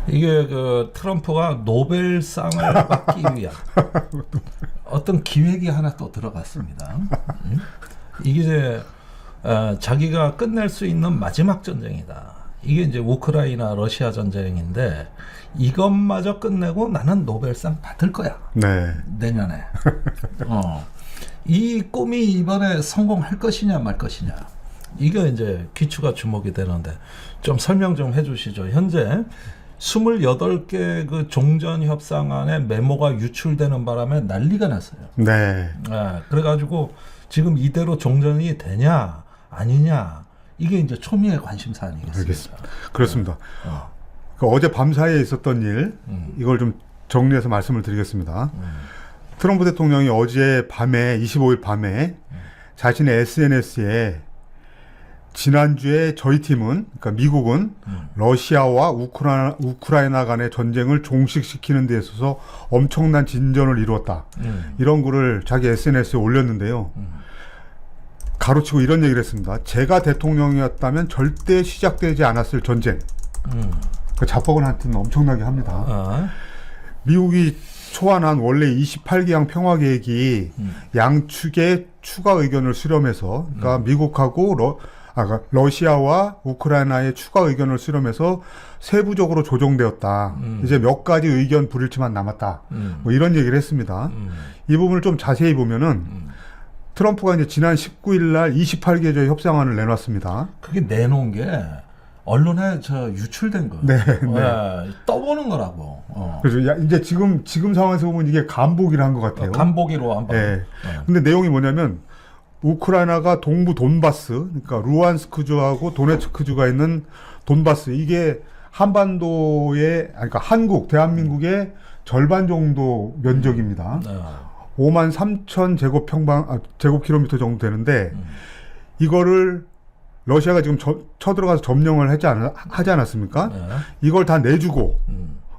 이게 그 트럼프가 노벨상을 받기 위한 어떤 기획이 하나 또 들어갔습니다. 이게 이제 자기가 끝낼 수 있는 마지막 전쟁이다. 이게 이제 우크라이나 러시아 전쟁인데 이것마저 끝내고 나는 노벨상 받을 거야. 네. 내년에. 이 꿈이 이번에 성공할 것이냐 말 것이냐. 이게 이제 귀추가 주목이 되는데 좀 설명 좀 해주시죠. 현재 28개 그 종전 협상안에 메모가 유출되는 바람에 난리가 났어요. 네. 그래가지고 지금 이대로 종전이 되냐 아니냐 이게 이제 초미의 관심사 아니겠습니까? 알겠습니다. 그렇습니다. 그 어제 밤 사이에 있었던 일 이걸 좀 정리해서 말씀을 드리겠습니다. 트럼프 대통령이 어제 밤에 25일 밤에 자신의 SNS에 지난주에 저희 팀은 그러니까 미국은 러시아와 우크라이나 간의 전쟁을 종식시키는 데 있어서 엄청난 진전을 이루었다. 이런 글을 자기 SNS에 올렸는데요. 가로치고 이런 얘기를 했습니다. 제가 대통령이었다면 절대 시작되지 않았을 전쟁. 그 자뻑은한테는 엄청나게 합니다. 미국이 초안한 원래 28개항 평화계획이 양측의 추가 의견을 수렴해서 그러니까 미국하고 러시아와 우크라이나의 추가 의견을 수렴해서 세부적으로 조정되었다. 이제 몇 가지 의견 불일치만 남았다. 뭐 이런 얘기를 했습니다. 이 부분을 좀 자세히 보면은 트럼프가 이제 지난 19일 날 28개조의 협상안을 내놨습니다. 그게 내놓은 게 언론에 유출된 거예요. 네, 네. 떠보는 거라고. 그래서 이제 지금 상황에서 보면 이게 간보기를 한 것 같아요. 간보기로 한 번. 네. 근데 내용이 뭐냐면 우크라이나가 동부 돈바스, 그러니까 루안스크주하고 도네츠크주가 있는 돈바스, 이게 한반도의, 그러니까 대한민국의 절반 정도 면적입니다. 5만 3천 제곱킬로미터 정도 되는데, 이거를 러시아가 지금 쳐들어가서 점령을 하지 않았습니까? 이걸 다 내주고,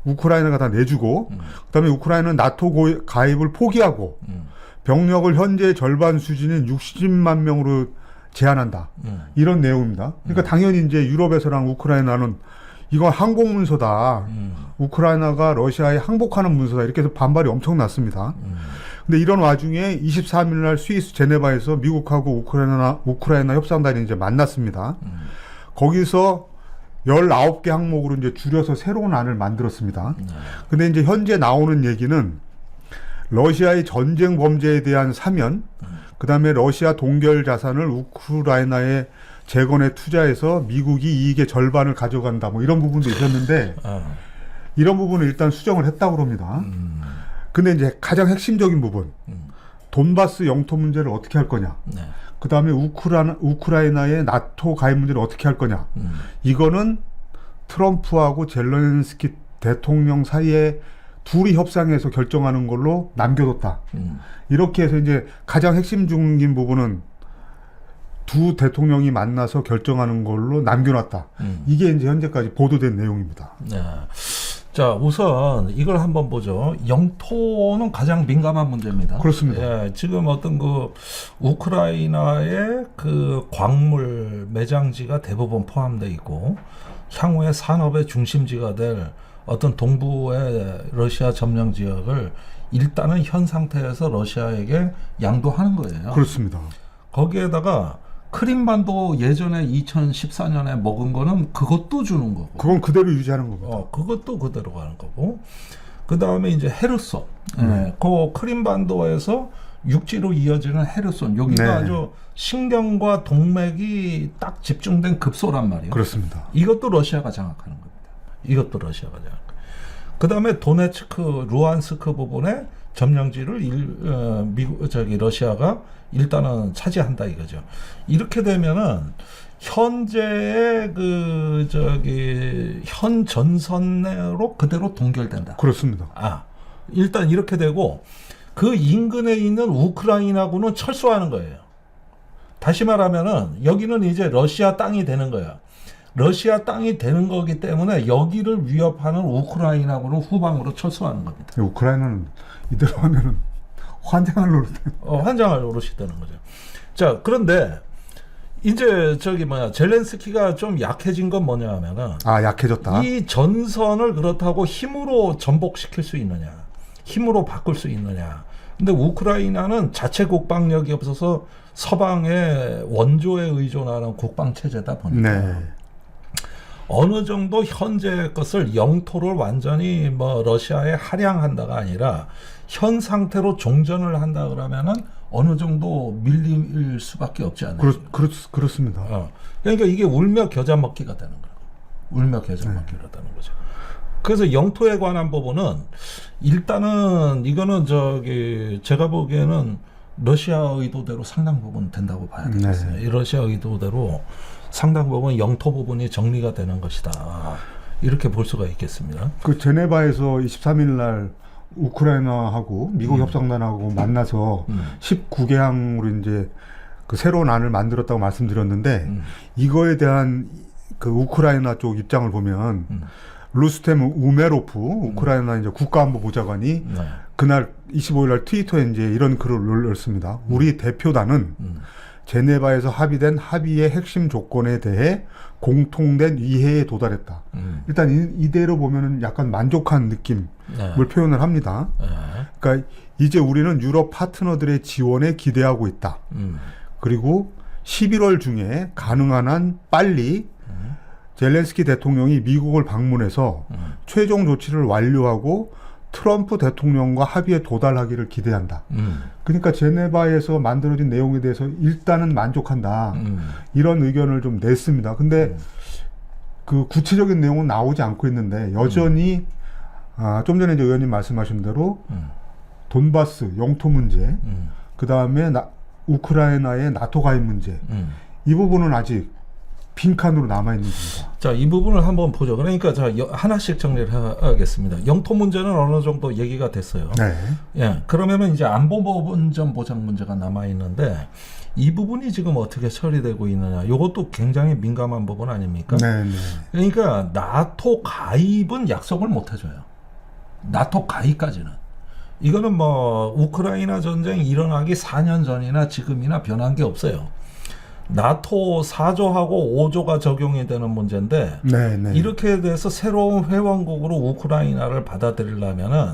우크라이나가 다 내주고, 그 다음에 우크라이나는 나토 가입을 포기하고, 병력을 현재 절반 수준인 60만 명으로 제한한다. 이런 내용입니다. 그러니까 당연히 이제 유럽에서랑 우크라이나는 이건 항복 문서다. 우크라이나가 러시아에 항복하는 문서다. 이렇게 해서 반발이 엄청 났습니다. 근데 이런 와중에 23일 날 스위스 제네바에서 미국하고 우크라이나 협상단이 이제 만났습니다. 거기서 19개 항목으로 이제 줄여서 새로운 안을 만들었습니다. 근데 이제 현재 나오는 얘기는 러시아의 전쟁 범죄에 대한 사면, 그 다음에 러시아 동결 자산을 우크라이나의 재건에 투자해서 미국이 이익의 절반을 가져간다. 뭐 이런 부분도 있었는데, 이런 부분을 일단 수정을 했다고 합니다. 근데 이제 가장 핵심적인 부분, 돈바스 영토 문제를 어떻게 할 거냐. 그 다음에 우크라이나의 나토 가입 문제를 어떻게 할 거냐. 이거는 트럼프하고 젤렌스키 대통령 사이에 둘이 협상해서 결정하는 걸로 남겨뒀다. 이렇게 해서 이제 가장 핵심 중인 부분은 두 대통령이 만나서 결정하는 걸로 남겨놨다. 이게 이제 현재까지 보도된 내용입니다. 네. 자, 우선 이걸 한번 보죠. 영토는 가장 민감한 문제입니다. 그렇습니다. 예, 지금 어떤 그 우크라이나의 그 광물 매장지가 대부분 포함되어 있고 향후에 산업의 중심지가 될 어떤 동부의 러시아 점령 지역을 일단은 현 상태에서 러시아에게 양도하는 거예요. 그렇습니다. 거기에다가 크림반도 예전에 2014년에 먹은 거는 그것도 주는 거고. 그건 그대로 유지하는 겁니다. 그것도 그대로 가는 거고. 그 다음에 이제 헤르손. 그 크림반도에서 육지로 이어지는 헤르손. 여기가 아주 신경과 동맥이 딱 집중된 급소란 말이에요. 그렇습니다. 이것도 러시아가 장악하는 겁니다. 이것도 러시아가 장악. 그 다음에 도네츠크, 루안스크 부분에 점령지를 러시아가 일단은 차지한다 이거죠. 이렇게 되면은 현재의 현 전선으로 그대로 동결된다. 그렇습니다. 일단 이렇게 되고 그 인근에 있는 우크라이나군은 철수하는 거예요. 다시 말하면은 여기는 이제 러시아 땅이 되는 거야. 러시아 땅이 되는 거기 때문에 여기를 위협하는 우크라이나군은 후방으로 철수하는 겁니다. 우크라이나는 이대로 하면은 환장할 노릇. 환장할 노릇이 되는 거죠. 자, 그런데 이제 저기 뭐야 젤렌스키가 좀 약해진 건 뭐냐면은 아, 약해졌다. 이 전선을 그렇다고 힘으로 전복시킬 수 있느냐, 힘으로 바꿀 수 있느냐. 근데 우크라이나는 자체 국방력이 없어서 서방의 원조에 의존하는 국방 체제다 보니까 네. 어느 정도 현재 것을 영토를 완전히 뭐 러시아에 할양한다가 아니라 현 상태로 종전을 한다 그러면은 어느 정도 밀릴 수밖에 없지 않나요? 그렇습니다. 그러니까 이게 울며 겨자 먹기가 되는 거예요. 울며 겨자 먹기가 되는 거죠. 그래서 영토에 관한 부분은 일단은 이거는 저기 제가 보기에는 러시아 의도대로 상당 부분 된다고 봐야 되겠어요. 네. 이 러시아 의도대로 상당 부분 영토 부분이 정리가 되는 것이다. 이렇게 볼 수가 있겠습니다. 그 제네바에서 23일 날 우크라이나하고 미국 협상단하고 만나서 19개항으로 이제 그 새로운 안을 만들었다고 말씀드렸는데 이거에 대한 그 우크라이나 쪽 입장을 보면 루스템 우메로프 우크라이나 이제 국가안보보좌관이 네. 그날 25일 날 트위터에 이제 이런 글을 올렸습니다. 우리 대표단은 제네바에서 합의된 합의의 핵심 조건에 대해 공통된 이해에 도달했다. 일단 이대로 보면은 약간 만족한 느낌을 네. 표현을 합니다. 네. 그러니까 이제 우리는 유럽 파트너들의 지원에 기대하고 있다. 그리고 11월 중에 가능한 한 빨리 젤렌스키 대통령이 미국을 방문해서 최종 조치를 완료하고 트럼프 대통령과 합의에 도달하기를 기대한다. 그러니까 제네바에서 만들어진 내용에 대해서 일단은 만족한다. 이런 의견을 좀 냈습니다. 근데 그 구체적인 내용은 나오지 않고 있는데 여전히 좀 전에 이제 의원님 말씀하신 대로 돈바스 영토 문제, 그 다음에 우크라이나의 나토 가입 문제, 이 부분은 아직 빈칸으로 남아있는 겁니다. 자, 이 부분을 한번 보죠. 그러니까 자, 하나씩 정리를 하겠습니다. 영토 문제는 어느 정도 얘기가 됐어요. 네. 예, 그러면은 이제 안보보건전 보장 문제가 남아있는데 이 부분이 지금 어떻게 처리되고 있느냐. 이것도 굉장히 민감한 부분 아닙니까? 네, 네. 그러니까 나토 가입은 약속을 못 해줘요. 나토 가입까지는. 이거는 뭐 우크라이나 전쟁 일어나기 4년 전이나 지금이나 변한 게 없어요. 나토 4조하고 5조가 적용이 되는 문제인데 네, 네. 이렇게 돼서 새로운 회원국으로 우크라이나를 받아들이려면은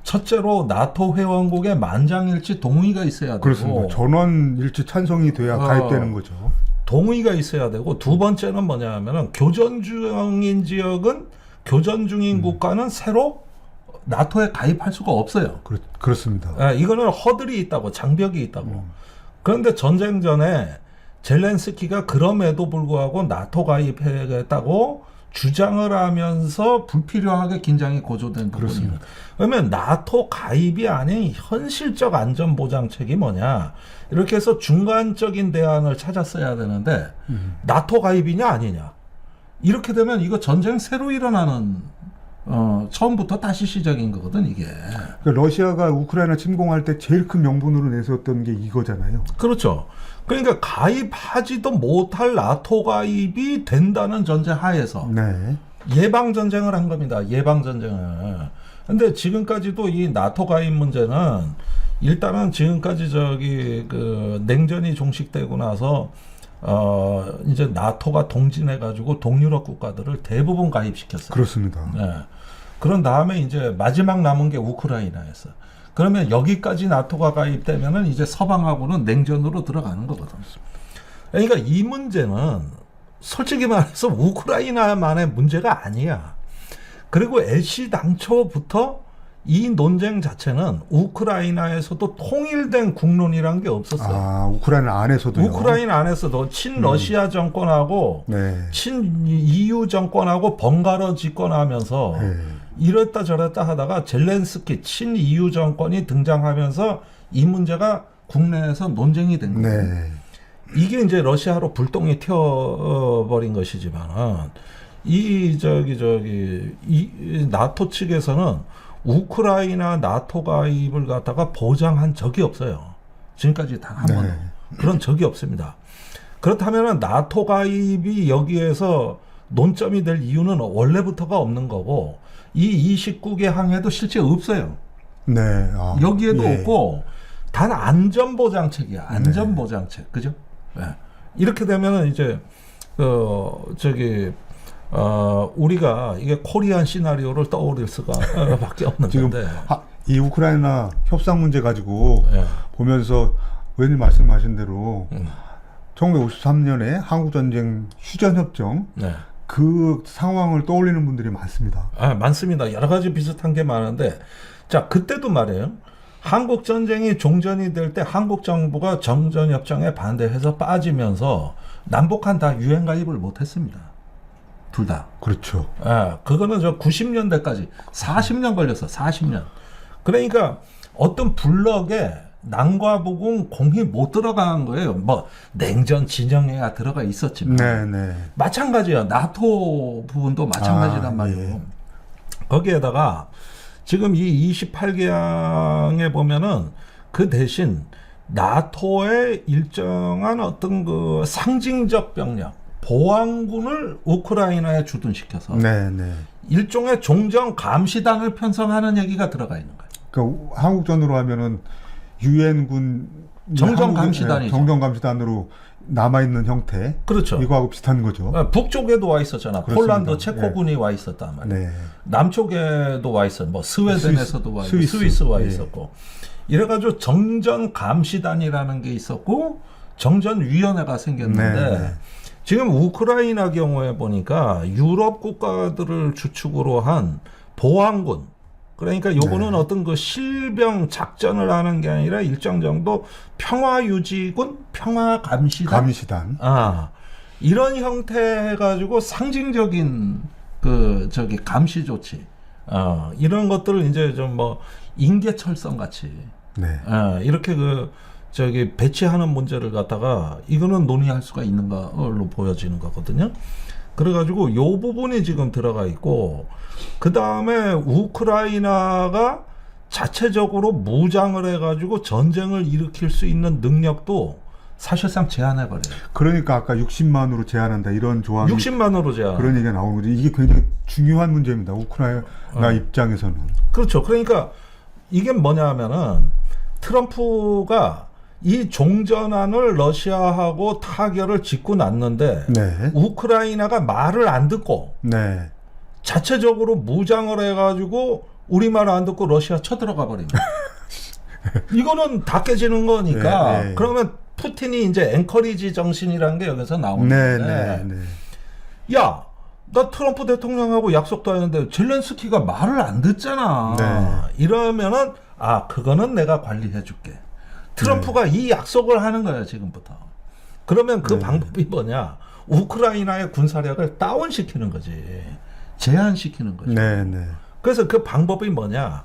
첫째로 나토 회원국의 만장일치 동의가 있어야 되고 그렇습니다. 전원 일치 찬성이 돼야 가입되는 거죠. 동의가 있어야 되고 두 번째는 뭐냐 하면은 교전 중인 지역은 교전 중인 국가는 새로 나토에 가입할 수가 없어요. 그렇습니다. 예, 이거는 허들이 있다고 장벽이 있다고. 그런데 전쟁 전에 젤렌스키가 그럼에도 불구하고 나토 가입하겠다고 주장을 하면서 불필요하게 긴장이 고조된 부분입니다. 그러면 나토 가입이 아닌 현실적 안전보장책이 뭐냐 이렇게 해서 중간적인 대안을 찾았어야 되는데 나토 가입이냐 아니냐 이렇게 되면 이거 전쟁 새로 일어나는 처음부터 다시 시작인 거거든 이게. 그러니까 러시아가 우크라이나 침공할 때 제일 큰 명분으로 내세웠던 게 이거잖아요. 그렇죠. 그러니까 가입하지도 못할 나토 가입이 된다는 전제 하에서 네. 예방 전쟁을 한 겁니다. 예방 전쟁을. 근데 지금까지도 이 나토 가입 문제는 일단은 지금까지 저기 그 냉전이 종식되고 나서 이제 나토가 동진해 가지고 동유럽 국가들을 대부분 가입시켰어요. 그렇습니다. 네. 그런 다음에 이제 마지막 남은 게 우크라이나였어요. 그러면 여기까지 나토가 가입되면은 이제 서방하고는 냉전으로 들어가는 거거든. 그러니까 이 문제는 솔직히 말해서 우크라이나만의 문제가 아니야. 그리고 애시당초부터 이 논쟁 자체는 우크라이나에서도 통일된 국론이란 게 없었어요. 아, 우크라이나 안에서도요. 우크라이나 안에서도 친러시아 정권하고 네. 친 EU 정권하고 번갈아 집권하면서 네. 이랬다 저랬다 하다가 젤렌스키 친 EU 정권이 등장하면서 이 문제가 국내에서 논쟁이 된 거예요. 네. 이게 이제 러시아로 불똥이 튀어버린 것이지만은 이 나토 측에서는 우크라이나 나토 가입을 갖다가 보장한 적이 없어요. 지금까지 단 한 번도 그런 적이 없습니다. 그렇다면은 나토 가입이 여기에서 논점이 될 이유는 원래부터가 없는 거고 이 29개 항에도 실제 없어요. 네. 아, 여기에도 예. 없고 단 안전보장책이야. 안전보장책. 그죠? 네. 이렇게 되면은 이제 우리가 이게 코리안 시나리오를 떠올릴 수가 밖에 없는 지금 건데. 이 우크라이나 협상 문제 가지고 예. 보면서 의원님 말씀하신 대로 1953년에 한국전쟁 휴전협정 네. 그 상황을 떠올리는 분들이 많습니다. 많습니다. 여러 가지 비슷한 게 많은데, 자, 그때도 말이에요. 한국 전쟁이 종전이 될 때 한국 정부가 정전협정에 반대해서 빠지면서 남북한 다 유엔 가입을 못했습니다. 둘 다. 그렇죠. 그거는 저 90년대까지 40년 걸렸어. 40년. 그러니까 어떤 블럭에 남과 북은 공이 못 들어간 거예요. 뭐 냉전 진영에야 들어가 있었지만 네네. 마찬가지야. 나토 부분도 마찬가지란 말이에요. 예. 거기에다가 지금 이 28개항에 보면은 그 대신 나토의 일정한 어떤 그 상징적 병력, 보안군을 우크라이나에 주둔시켜서 네네. 일종의 종전 감시단을 편성하는 얘기가 들어가 있는 거예요. 그러니까 한국전으로 하면은 유엔군 정전 감시단이죠. 정전 감시단으로 남아 있는 형태. 그렇죠. 이거하고 비슷한 거죠. 북쪽에도 와 있었잖아. 그렇습니다. 폴란드, 체코군이 와 있었단 말이에요. 네. 남쪽에도 와 있었. 뭐 스웨덴에서도 와 있었고, 스위스 와 있었고. 이래가지고 정전 감시단이라는 게 있었고 정전위원회가 생겼는데 네. 지금 우크라이나 경우에 보니까 유럽 국가들을 주축으로 한 보안군, 그러니까 요거는 어떤 그 실병 작전을 하는 게 아니라 일정 정도 평화유지군, 평화감시단. 이런 형태 해가지고 상징적인 감시 조치. 이런 것들을 이제 좀 뭐 인계철선 같이. 네. 이렇게 배치하는 문제를 갖다가 이거는 논의할 수가 있는 걸로 보여지는 거거든요. 그래가지고 요 부분이 지금 들어가 있고, 그 다음에 우크라이나가 자체적으로 무장을 해가지고 전쟁을 일으킬 수 있는 능력도 사실상 제한해버려요. 그러니까 아까 60만으로 제한한다 이런 조항이 60만으로 제한. 그런 얘기가 나오는 거죠. 이게 굉장히 중요한 문제입니다. 우크라이나 입장에서는. 그렇죠. 그러니까 이게 뭐냐 하면은 트럼프가 이 종전안을 러시아하고 타결을 짓고 났는데 네. 우크라이나가 말을 안 듣고 네. 자체적으로 무장을 해가지고 우리 말 안 듣고 러시아 쳐들어가 버립니다. 이거는 다 깨지는 거니까. 네, 네. 그러면 푸틴이 이제 앵커리지 정신이라는 게 여기서 나오는데, 네, 네, 네. 야, 나 트럼프 대통령하고 약속도 하는데 젤렌스키가 말을 안 듣잖아. 네. 이러면은 그거는 내가 관리해줄게. 트럼프가 이 약속을 하는 거야 지금부터. 그러면 그 방법이 뭐냐? 우크라이나의 군사력을 다운시키는 거지. 제한시키는 거죠. 네, 네. 그래서 그 방법이 뭐냐?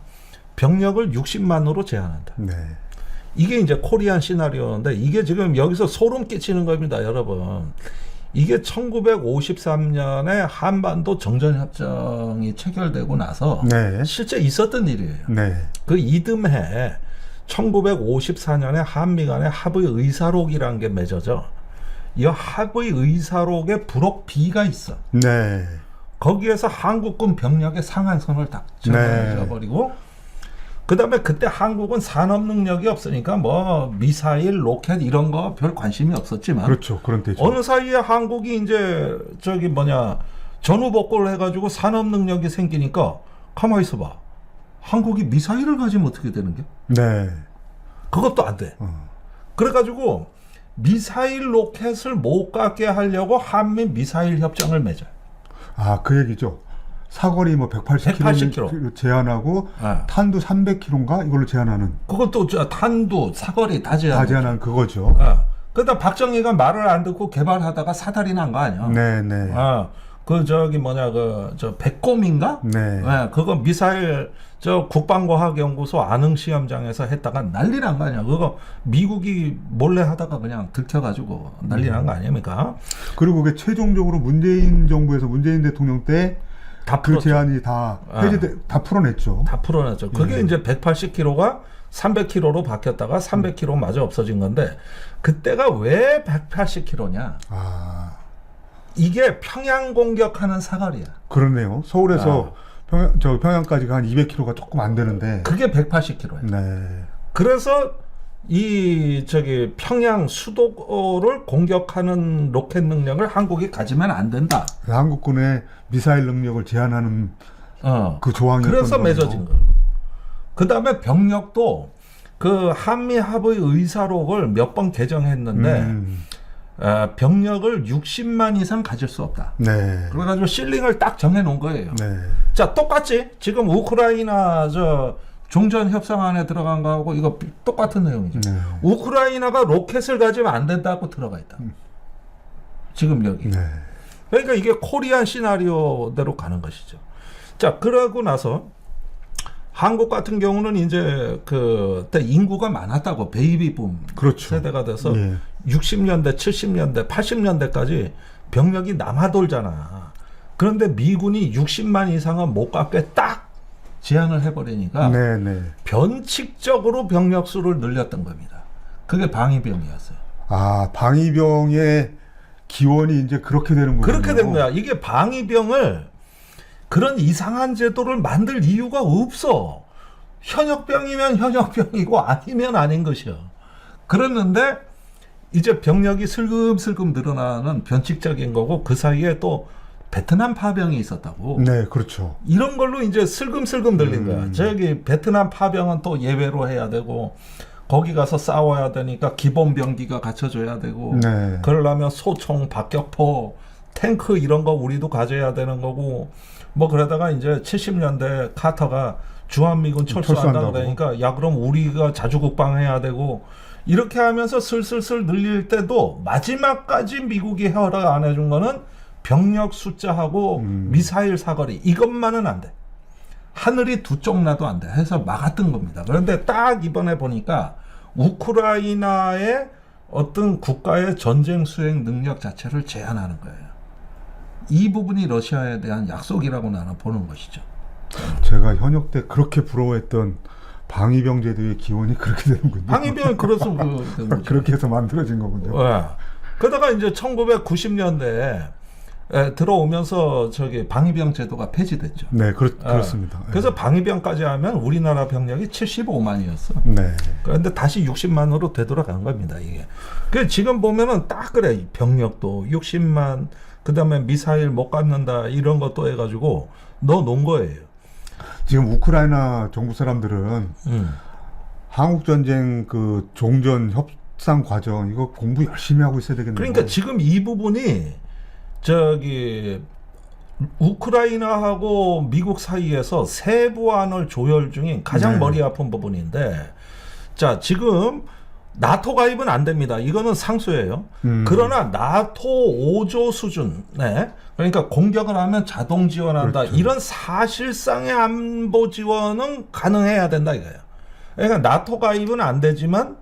병력을 60만으로 제한한다. 네. 이게 이제 코리안 시나리오인데 이게 지금 여기서 소름 끼치는 겁니다, 여러분. 이게 1953년에 한반도 정전협정이 체결되고 나서 네. 실제 있었던 일이에요. 네. 그 이듬해 1954년에 한미 간의 합의 의사록이라는 게 맺어져. 이 합의 의사록에 부록 B가 있어. 네. 거기에서 한국군 병력의 상한선을 딱 정해버리고, 그 다음에 그때 한국은 산업 능력이 없으니까 뭐 미사일, 로켓 이런 거 별 관심이 없었지만, 그렇죠. 그런 때죠. 어느 사이에 한국이 이제 전후복구를 해가지고 산업 능력이 생기니까 가만히 있어봐. 한국이 미사일을 가지면 어떻게 되는 게? 네. 그것도 안 돼. 그래가지고 미사일 로켓을 못 갖게 하려고 한미 미사일 협정을 맺어요. 그 얘기죠. 사거리 뭐 180km 제한하고 탄두 300km인가 이걸로 제한하는. 그것도 탄두, 사거리 다 제한하는 그거죠. 그러다 박정희가 말을 안 듣고 개발하다가 사달이 난 거 아니야? 네네. 백곰인가? 네. 그거 미사일 국방과학연구소 안흥시험장에서 했다가 난리 난 거 아니야? 그거 미국이 몰래 하다가 그냥 들켜가지고 난리 난 거 아닙니까? 그리고 그게 최종적으로 문재인 정부에서 문재인 대통령 때 그 제한이 다 다 풀어냈죠. 다 풀어냈죠. 그게 이제 180km가 300km로 바뀌었다가 300km마저 없어진 건데, 그때가 왜 180km냐? 이게 평양 공격하는 사거리야. 그러네요. 서울에서 평양까지가 한 200km가 조금 안 되는데. 그게 180km야. 네. 그래서 이 저기 평양 수도를 공격하는 로켓 능력을 한국이 가지면 안 된다. 한국군의 미사일 능력을 제한하는 그 조항이었던 그래서 거죠. 맺어진 거예요. 그 다음에 병력도 그 한미 합의 의사록을 몇 번 개정했는데 병력을 60만 이상 가질 수 없다. 네. 그래가지고 실링을 딱 정해놓은 거예요. 네. 자, 똑같지? 지금 우크라이나 종전 협상안에 들어간 거하고 이거 똑같은 내용이죠. 네. 우크라이나가 로켓을 가지면 안 된다고 들어가 있다. 지금 여기. 네. 그러니까 이게 코리안 시나리오대로 가는 것이죠. 자, 그러고 나서 한국 같은 경우는 이제 그때 인구가 많았다고 베이비붐 그렇죠. 세대가 돼서 예. 60년대, 70년대, 80년대까지 병력이 남아돌잖아. 그런데 미군이 60만 이상은 못 갖게 딱 제한을 해버리니까 네, 네. 변칙적으로 병력 수를 늘렸던 겁니다. 그게 방위병이었어요. 아, 방위병의 기원이 이제 그렇게 되는 거예요. 그렇게 된 거야. 이게 방위병을 그런 이상한 제도를 만들 이유가 없어. 현역병이면 현역병이고 아니면 아닌 것이야. 그랬는데 이제 병력이 슬금슬금 늘어나는 변칙적인 거고 그 사이에 또 베트남 파병이 있었다고. 네, 그렇죠. 이런 걸로 이제 슬금슬금 늘린 거야. 저기 베트남 파병은 또 예외로 해야 되고 거기 가서 싸워야 되니까 기본 병기가 갖춰줘야 되고 네. 그러려면 소총, 박격포, 탱크 이런 거 우리도 가져야 되는 거고 뭐 그러다가 이제 70년대 카터가 주한미군 철수한다 철수한다고. 그러니까 야 그럼 우리가 자주국방해야 되고 이렇게 하면서 슬슬슬 늘릴 때도 마지막까지 미국이 허락 안 해준 거는 병력 숫자하고 미사일 사거리 이것만은 안 돼. 하늘이 두 쪽 나도 안 돼. 해서 막았던 겁니다. 그런데 딱 이번에 보니까 우크라이나의 어떤 국가의 전쟁 수행 능력 자체를 제한하는 거예요. 이 부분이 러시아에 대한 약속이라고 나는 보는 것이죠. 제가 현역 때 그렇게 부러워했던 방위병 제도의 기원이 그렇게 되는군요. 방위병은 그래서 그렇게 해서 만들어진 거군요. 네. 그러다가 이제 1990년대에 들어오면서 저기 방위병 제도가 폐지됐죠. 네, 그렇습니다. 그래서 방위병까지 하면 우리나라 병력이 75만이었어. 네. 그런데 다시 60만으로 되돌아간 겁니다, 이게. 그 지금 보면은 딱 그래. 병력도 60만, 그 다음에 미사일 못 갖는다, 이런 것도 해가지고 넣어 놓은 거예요. 지금 우크라이나 정부 사람들은 한국전쟁 그 종전 협상 과정 이거 공부 열심히 하고 있어야 되겠네요. 그러니까 지금 이 부분이 저기 우크라이나하고 미국 사이에서 세부안을 조율 중인 가장 네. 머리 아픈 부분인데 자 지금 나토 가입은 안 됩니다. 이거는 상수예요. 그러나 나토 5조 수준, 네. 그러니까 공격을 하면 자동 지원한다. 그렇죠. 이런 사실상의 안보 지원은 가능해야 된다 이거예요. 그러니까 나토 가입은 안 되지만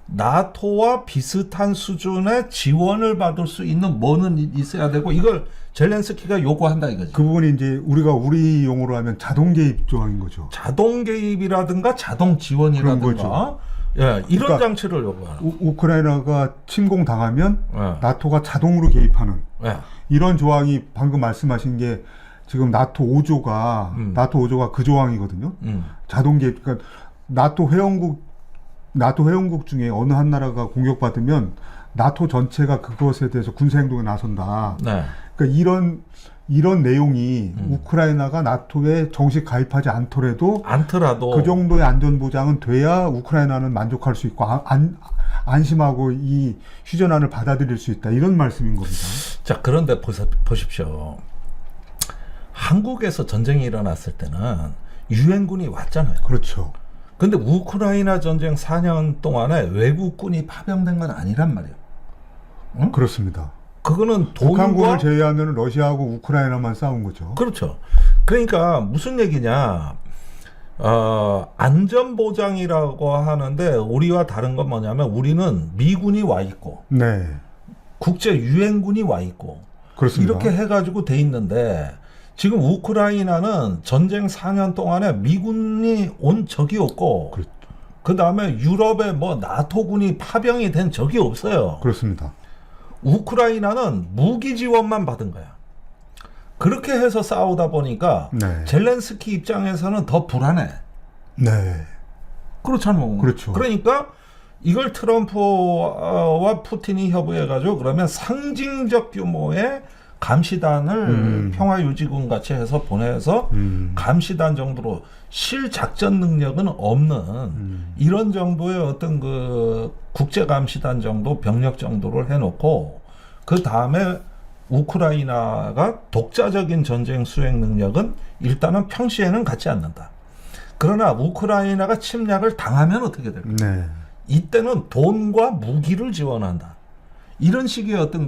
나토와 비슷한 수준의 지원을 받을 수 있는 뭐는 있어야 되고 이걸 젤렌스키가 요구한다 이거지. 그 부분이 이제 우리 용어로 하면 자동 개입 조항인 거죠. 자동 개입이라든가 자동 그런 지원이라든가 거죠. 예, 이런 그러니까 장치를 요구하는. 우크라이나가 침공 당하면 예. 나토가 자동으로 개입하는 예. 이런 조항이 방금 말씀하신 게 지금 나토 5조가 그 조항이거든요. 자동 개입. 그러니까 나토 회원국 중에 어느 한 나라가 공격받으면 나토 전체가 그것에 대해서 군사 행동에 나선다. 네. 그러니까 이런 내용이 우크라이나가 나토에 정식 가입하지 않더라도 않더라도 그 정도의 안전 보장은 돼야 우크라이나는 만족할 수 있고 안심하고 이 휴전안을 받아들일 수 있다. 이런 말씀인 겁니다. 자, 그런데 보십시오. 한국에서 전쟁이 일어났을 때는 유엔군이 왔잖아요. 그렇죠. 근데 우크라이나 전쟁 4년 동안에 외국군이 파병된 건 아니란 말이에요. 응? 그렇습니다. 그거는 북한군을 돈과 제외하면 러시아하고 우크라이나만 싸운 거죠. 그렇죠. 그러니까 무슨 얘기냐? 안전보장이라고 하는데 우리와 다른 건 뭐냐면 우리는 미군이 와 있고 네. 국제 유엔군이 와 있고 그렇습니다. 이렇게 해가지고 돼 있는데 지금 우크라이나는 전쟁 4년 동안에 미군이 온 적이 없고 그렇죠. 그 다음에 유럽에 뭐 나토군이 파병이 된 적이 없어요. 그렇습니다. 우크라이나는 무기 지원만 받은 거야. 그렇게 해서 싸우다 보니까 네. 젤렌스키 입장에서는 더 불안해. 네. 그렇잖아요. 그렇죠. 그러니까 이걸 트럼프와 푸틴이 협의해가지고 그러면 상징적 규모의 감시단을 평화유지군 같이 해서 보내서 감시단 정도로 실작전 능력은 없는 이런 정도의 어떤 그 국제감시단 정도 병력 정도를 해놓고 그 다음에 우크라이나가 독자적인 전쟁 수행 능력은 일단은 평시에는 갖지 않는다. 그러나 우크라이나가 침략을 당하면 어떻게 될까? 네. 이때는 돈과 무기를 지원한다. 이런 식의 어떤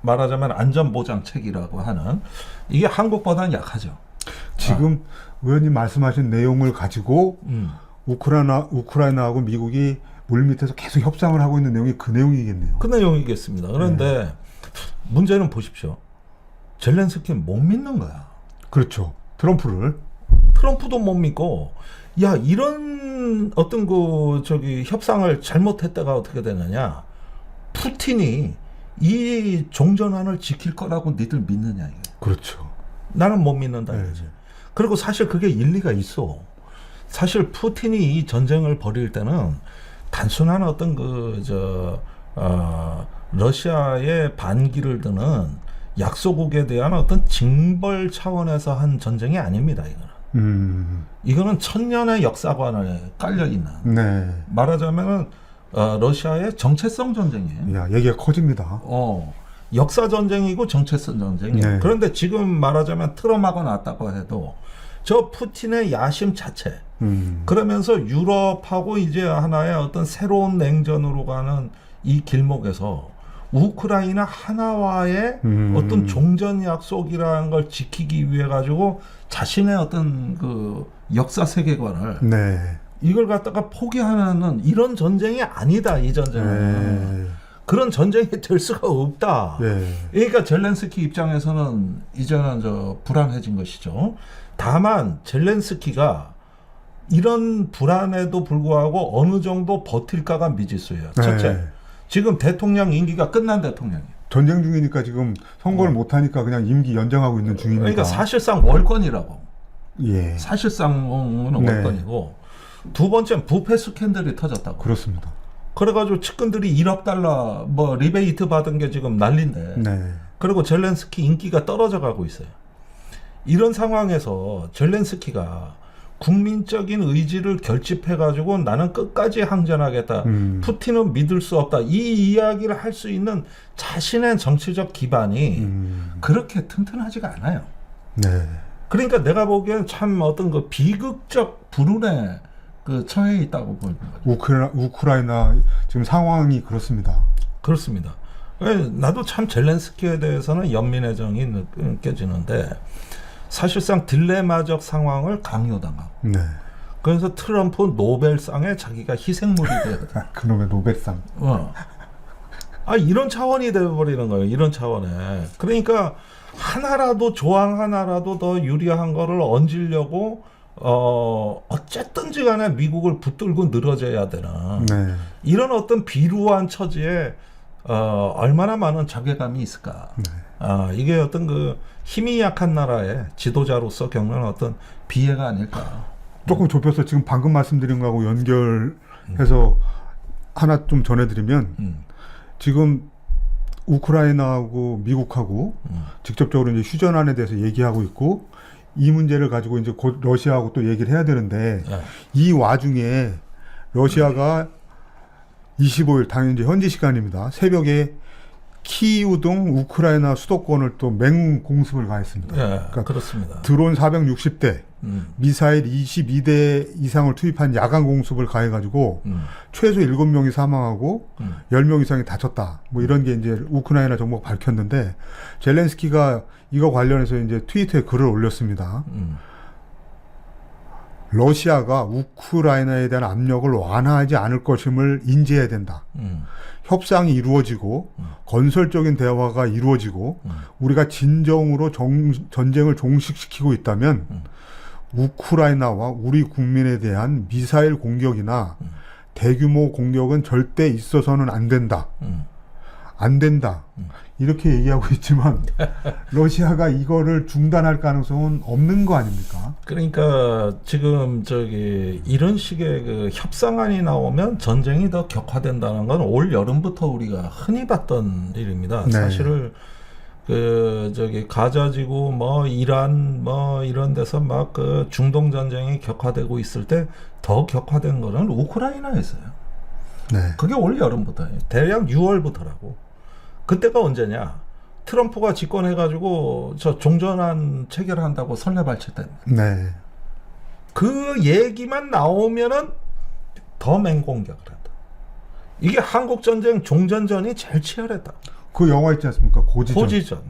말하자면 안전보장책이라고 하는 이게 한국보다는 약하죠. 지금 의원님 말씀하신 내용을 가지고 우크라이나하고 미국이 물밑에서 계속 협상을 하고 있는 내용이 그 내용이겠네요. 그 내용이겠습니다. 그런데 문제는 보십시오. 젤렌스키는 못 믿는 거야. 그렇죠. 트럼프를. 트럼프도 못 믿고 야 이런 어떤 협상을 잘못했다가 어떻게 되느냐. 푸틴이 이 종전환을 지킬 거라고 니들 믿느냐 이게. 그렇죠. 나는 못 믿는다 이거지. 그리고 사실 그게 일리가 있어. 사실 푸틴이 이 전쟁을 벌일 때는 단순한 어떤 러시아의 반기를 드는 약소국에 대한 어떤 징벌 차원에서 한 전쟁이 아닙니다. 이거는 천년의 역사관에 깔려 있는. 네. 말하자면은 러시아의 정체성 전쟁이에요. 야, 얘기가 커집니다. 역사 전쟁이고 정체성 전쟁이에요. 네. 그런데 지금 말하자면 트럼하고 났다고 해도 저 푸틴의 야심 자체. 그러면서 유럽하고 이제 하나의 어떤 새로운 냉전으로 가는 이 길목에서 우크라이나 하나와의 어떤 종전 약속이라는 걸 지키기 위해 가지고 자신의 어떤 그 역사 세계관을 네. 이걸 갖다가 포기하는 이런 전쟁이 아니다. 이 전쟁은. 그런 전쟁이 될 수가 없다. 그러니까 젤렌스키 입장에서는 이제는 불안해진 것이죠. 다만 젤렌스키가 이런 불안에도 불구하고 어느 정도 버틸까가 미지수예요. 첫째, 지금 대통령 임기가 끝난 대통령이에요. 전쟁 중이니까 지금 선거를 못하니까 그냥 임기 연장하고 있는 중입니다. 그러니까 사실상 월권이라고. 예. 사실상은 월권이고 두 번째는 부패 스캔들이 터졌다고. 그렇습니다. 그래가지고 측근들이 1억 달러 뭐 리베이트 받은 게 지금 난리인데. 네. 그리고 젤렌스키 인기가 떨어져 가고 있어요. 이런 상황에서 젤렌스키가 국민적인 의지를 결집해가지고 나는 끝까지 항전하겠다. 푸틴은 믿을 수 없다. 이 이야기를 할 수 있는 자신의 정치적 기반이 그렇게 튼튼하지가 않아요. 네. 그러니까 내가 보기엔 참 어떤 그 비극적 불운에 처해 있다고 보는 거죠. 우크라이나 지금 상황이 그렇습니다. 그렇습니다. 나도 참 젤렌스키에 대해서는 연민의 정이 느껴지는데 사실상 딜레마적 상황을 강요당하고 네. 그래서 트럼프 노벨상에 자기가 희생물이 돼요. 그놈의 노벨상. 이런 차원이 되어버리는 거예요. 이런 차원에. 그러니까 하나라도 조항 하나라도 더 유리한 거를 얹으려고 어쨌든지 간에 미국을 붙들고 늘어져야 되는 이런 어떤 비루한 처지에 얼마나 많은 자괴감이 있을까. 이게 어떤 그 힘이 약한 나라의 지도자로서 겪는 어떤 비애가 아닐까. 조금 좁혀서 지금 방금 말씀드린 거하고 연결해서 하나 좀 전해드리면 지금 우크라이나하고 미국하고 직접적으로 이제 휴전안에 대해서 얘기하고 있고 이 문제를 가지고 이제 곧 러시아하고 또 얘기를 해야 되는데 이 와중에 러시아가 25일 당연히 이제 현지 시간입니다. 새벽에 키이우 등 우크라이나 수도권을 또 맹공습을 가했습니다. 그러니까 그렇습니다. 드론 460대, 미사일 22대 이상을 투입한 야간 공습을 가해가지고 최소 7명이 사망하고 10명 이상이 다쳤다. 뭐 이런 게 이제 우크라이나 정부가 밝혔는데 젤렌스키가 이거 관련해서 이제 트위터에 글을 올렸습니다. 러시아가 우크라이나에 대한 압력을 완화하지 않을 것임을 인지해야 된다. 협상이 이루어지고 건설적인 대화가 이루어지고 우리가 진정으로 전쟁을 종식시키고 있다면 우크라이나와 우리 국민에 대한 미사일 공격이나 대규모 공격은 절대 있어서는 안 된다. 안 된다. 이렇게 얘기하고 있지만 러시아가 이거를 중단할 가능성은 없는 거 아닙니까? 그러니까 지금 저기 이런 식의 그 협상안이 나오면 전쟁이 더 격화된다는 건 올 여름부터 우리가 흔히 봤던 일입니다. 네. 사실은 그 저기 가자지구 뭐 이란 뭐 이런 데서 막 그 중동 전쟁이 격화되고 있을 때 더 격화된 거는 우크라이나에서요. 네. 그게 올 여름부터예요. 대략 6월부터라고. 그때가 언제냐? 트럼프가 집권해가지고 저 종전안 체결한다고 설레발치했다. 네. 그 얘기만 나오면은 더 맹공격을 한다. 이게 한국 전쟁 종전전이 제일 치열했다. 그 영화 있지 않습니까? 고지전. 고지전.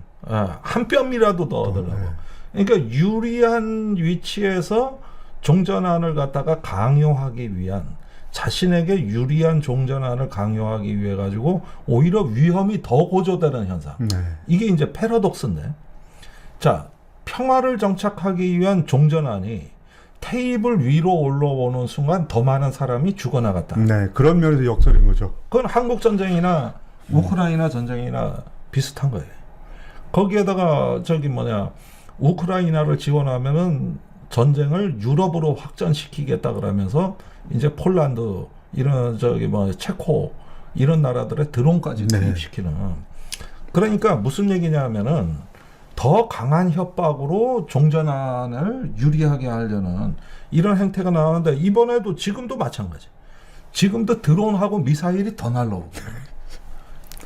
한 뼘이라도 더 얻으려고. 네. 그러니까 유리한 위치에서 종전안을 갖다가 강요하기 위한 자신에게 유리한 종전안을 강요하기 위해 가지고 오히려 위험이 더 고조되는 현상. 네. 이게 이제 패러독스인데. 자, 평화를 정착하기 위한 종전안이 테이블 위로 올라오는 순간 더 많은 사람이 죽어나갔다. 네. 그런 면에서 역설인 거죠. 그건 한국 전쟁이나 우크라이나 전쟁이나 비슷한 거예요. 거기에다가 저기 뭐냐 우크라이나를 지원하면은 전쟁을 유럽으로 확전시키겠다 그러면서 이제 폴란드 이런 저기 뭐 체코 이런 나라들의 드론까지 네. 투입시키는. 그러니까 무슨 얘기냐면은 더 강한 협박으로 종전안을 유리하게 하려는 이런 행태가 나오는데 이번에도 지금도 마찬가지. 지금도 드론하고 미사일이 더 날라오고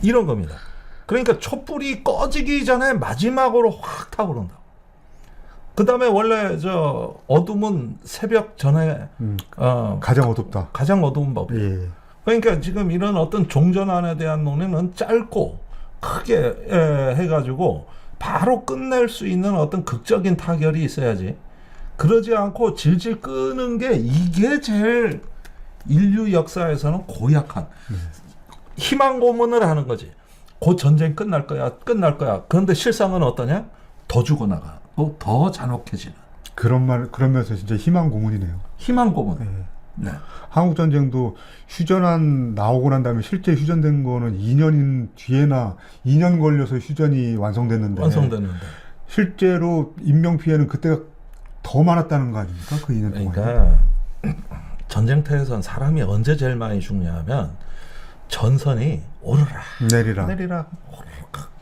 이런 겁니다. 그러니까 촛불이 꺼지기 전에 마지막으로 확 타오른다. 그 다음에 원래 저 어둠은 새벽 전에 가장 어둡다. 가장 어두운 법. 예. 그러니까 지금 이런 어떤 종전안에 대한 논의는 짧고 크게 해가지고 바로 끝낼 수 있는 어떤 극적인 타결이 있어야지. 그러지 않고 질질 끄는 게 이게 제일 인류 역사에서는 고약한 희망 고문을 하는 거지. 곧 전쟁 끝날 거야. 그런데 실상은 어떠냐? 더 죽어나가. 더 잔혹해지는. 그런 면에서 진짜 희망 고문이네요. 희망 고문. 예. 네. 한국 전쟁도 휴전안 나오고 난 다음에 실제 휴전된 거는 2년 뒤에나 2년 걸려서 휴전이 완성됐는데 완성되는데. 실제로 인명 피해는 그때가 더 많았다는 거 아닙니까? 그 2년 동안. 그러니까 전쟁터에선 사람이 언제 제일 많이 죽냐면 전선이 오르락 내리라. 오르락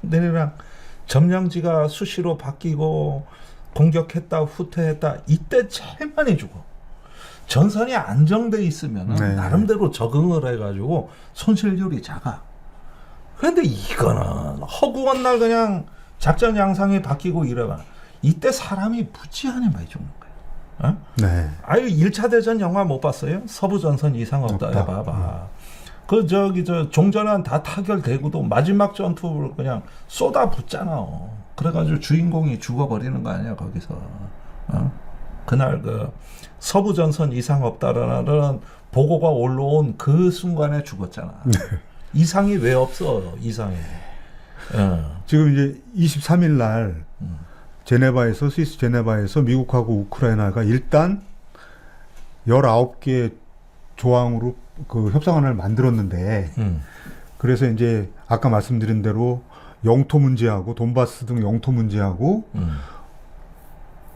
내리락 점령지가 수시로 바뀌고 공격했다 후퇴했다 이때 제일 많이 죽어. 전선이 안정돼 있으면 네. 나름대로 적응을 해가지고 손실률이 작아. 그런데 이거는 허구한 날 그냥 작전 양상이 바뀌고 이래가 이때 사람이 무지하게 많이 죽는 거야. 어? 네. 아유 1차 대전 영화 못 봤어요? 서부전선 이상 없다 해봐봐. 그 저기 저 종전안 다 타결되고도 마지막 전투를 그냥 쏟아붓잖아. 그래가지고 주인공이 죽어버리는 거 아니야 거기서. 어? 그날 그 서부전선 이상 없다라는 보고가 올라온 그 순간에 죽었잖아. 이상이 왜 없어 이상이. 지금 이제 23일 날 제네바에서 스위스 제네바에서 미국하고 우크라이나가 일단 19개 조항으로 그 협상안을 만들었는데 그래서 이제 아까 말씀드린 대로 영토 문제하고 돈바스 등 영토 문제하고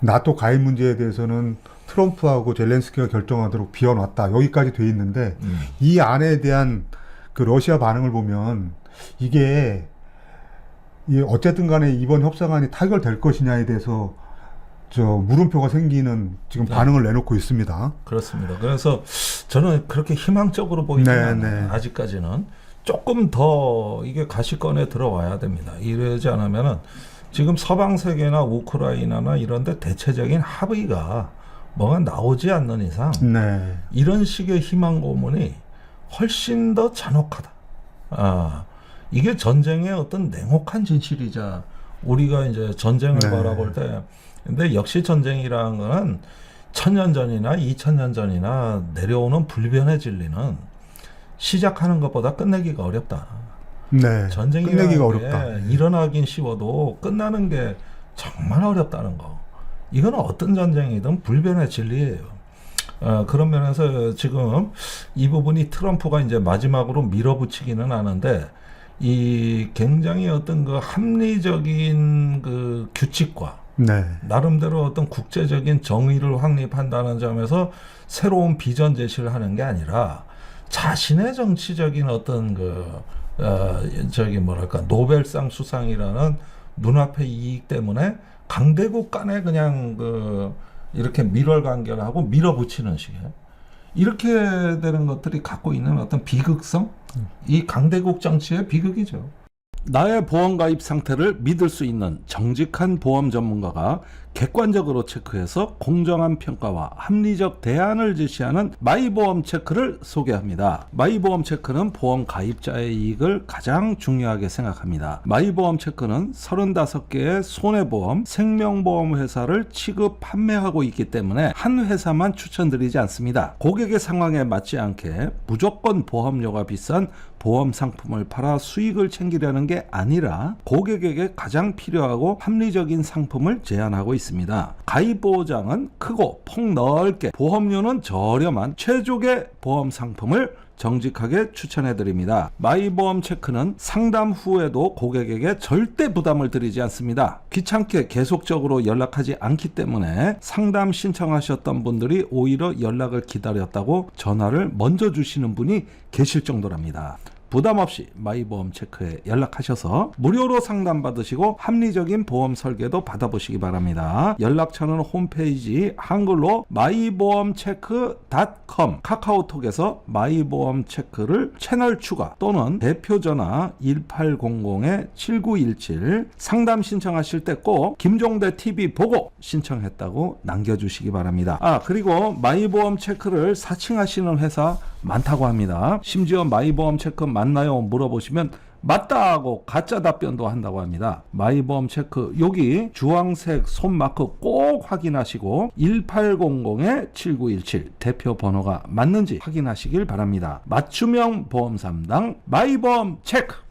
나토 가입 문제에 대해서는 트럼프하고 젤렌스키가 결정하도록 비워놨다. 여기까지 돼 있는데 이 안에 대한 그 러시아 반응을 보면 이게 어쨌든 간에 이번 협상안이 타결될 것이냐에 대해서 저 물음표가 생기는 지금 반응을 내놓고 있습니다. 그렇습니다. 그래서 저는 그렇게 희망적으로 보이지는 않아요. 아직까지는 조금 더 이게 가시권에 들어와야 됩니다. 이러지 않으면은 지금 서방 세계나 우크라이나나 이런데 대체적인 합의가 뭐가 나오지 않는 이상 이런 식의 희망 고문이 훨씬 더 잔혹하다. 이게 전쟁의 어떤 냉혹한 진실이자 우리가 이제 전쟁을 바라볼 때 근데 역시 전쟁이라는 거는 1000년 전이나 2000년 전이나 내려오는 불변의 진리는 시작하는 것보다 끝내기가 어렵다. 전쟁이 끝내기가 어렵다. 일어나긴 쉬워도 끝나는 게 정말 어렵다는 거. 이건 어떤 전쟁이든 불변의 진리예요. 그런 면에서 지금 이 부분이 트럼프가 이제 마지막으로 밀어붙이기는 하는데 이 굉장히 어떤 그 합리적인 그 규칙과 네. 나름대로 어떤 국제적인 정의를 확립한다는 점에서 새로운 비전 제시를 하는 게 아니라 자신의 정치적인 어떤 노벨상 수상이라는 눈앞의 이익 때문에 강대국 간에 그냥 이렇게 밀월 관계를 하고 밀어붙이는 식의 이렇게 되는 것들이 갖고 있는 어떤 비극성, 이 강대국 정치의 비극이죠. 나의 보험 가입 상태를 믿을 수 있는 정직한 보험 전문가가 객관적으로 체크해서 공정한 평가와 합리적 대안을 제시하는 마이보험 체크를 소개합니다. 마이보험 체크는 보험 가입자의 이익을 가장 중요하게 생각합니다. 마이보험 체크는 35개의 손해보험, 생명보험 회사를 취급 판매하고 있기 때문에 한 회사만 추천드리지 않습니다. 고객의 상황에 맞지 않게 무조건 보험료가 비싼 보험 상품을 팔아 수익을 챙기려는 게 아니라 고객에게 가장 필요하고 합리적인 상품을 제안하고 있습니다. 가입 보장은 크고 폭넓게, 보험료는 저렴한 최적의 보험 상품을 정직하게 추천해드립니다. 마이보험 체크는 상담 후에도 고객에게 절대 부담을 드리지 않습니다. 귀찮게 계속적으로 연락하지 않기 때문에 상담 신청하셨던 분들이 오히려 연락을 기다렸다고 전화를 먼저 주시는 분이 계실 정도랍니다. 부담 없이 마이보험 체크에 연락하셔서 무료로 상담받으시고 합리적인 보험 설계도 받아보시기 바랍니다. 연락처는 홈페이지 한글로 마이보험체크.com, 카카오톡에서 마이보험 체크를 채널 추가 또는 대표 전화 1800-7917 상담 신청하실 때 꼭 김종대 TV 보고 신청했다고 남겨주시기 바랍니다. 그리고 마이보험 체크를 사칭하시는 회사 많다고 합니다. 심지어 마이보험 체크 맞나요? 물어보시면 맞다 하고 가짜 답변도 한다고 합니다. 마이보험 체크 여기 주황색 손마크 꼭 확인하시고 1800-7917 대표 번호가 맞는지 확인하시길 바랍니다. 맞춤형 보험 3당 마이보험 체크.